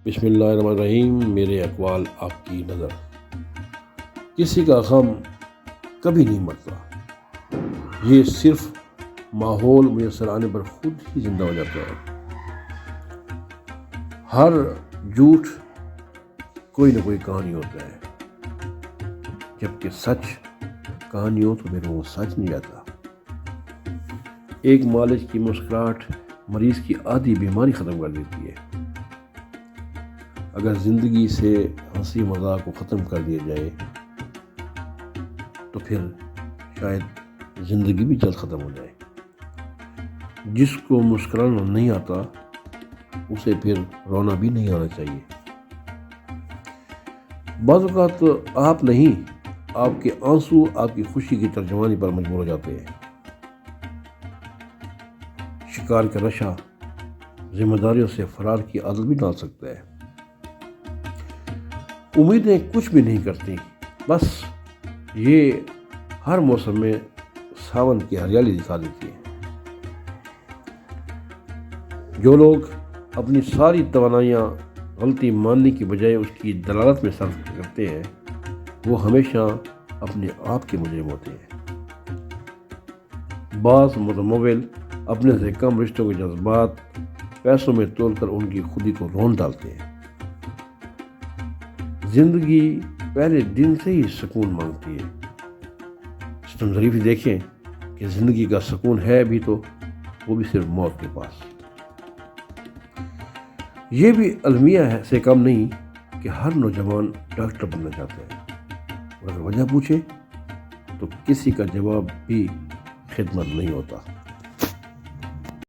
بسم اللہ الرحمن الرحیم۔ میرے اقوال آپ کی نظر۔ کسی کا غم کبھی نہیں مرتا، یہ صرف ماحول میسر آنے پر خود ہی زندہ ہو جاتا ہے۔ ہر جھوٹ کوئی نہ کوئی کہانی ہوتا ہے، جبکہ سچ کہانی ہو تو پھر وہ سچ نہیں جاتا۔ ایک مالج کی مسکراہٹ مریض کی آدھی بیماری ختم کر دیتی ہے۔ اگر زندگی سے ہنسی مذاق کو ختم کر دیا جائے تو پھر شاید زندگی بھی جلد ختم ہو جائے۔ جس کو مسکرانا نہیں آتا اسے پھر رونا بھی نہیں آنا چاہیے۔ بعض اوقات آپ نہیں، آپ کے آنسو آپ کی خوشی کی ترجمانی پر مجبور ہو جاتے ہیں۔ شکار کا نشہ ذمہ داریوں سے فرار کی عادت بھی ڈال سکتا ہے۔ امیدیں کچھ بھی نہیں کرتی، بس یہ ہر موسم میں ساون کی ہریالی دکھا دیتی ہے۔ جو لوگ اپنی ساری توانائیاں غلطی ماننے کی بجائے اس کی دلالت میں صرف کرتے ہیں، وہ ہمیشہ اپنے آپ کے مجرم ہوتے ہیں۔ بعض متمول اپنے سے کم رشتوں کے جذبات پیسوں میں تول کر ان کی خودی کو رون ڈالتے ہیں۔ زندگی پہلے دن سے ہی سکون مانگتی ہے۔ ستم ظریفی دیکھیں کہ زندگی کا سکون ہے بھی تو وہ بھی صرف موت کے پاس۔ یہ بھی المیہ سے کم نہیں کہ ہر نوجوان ڈاکٹر بننا چاہتا ہے، اور اگر وجہ پوچھے تو کسی کا جواب بھی خدمت نہیں ہوتا۔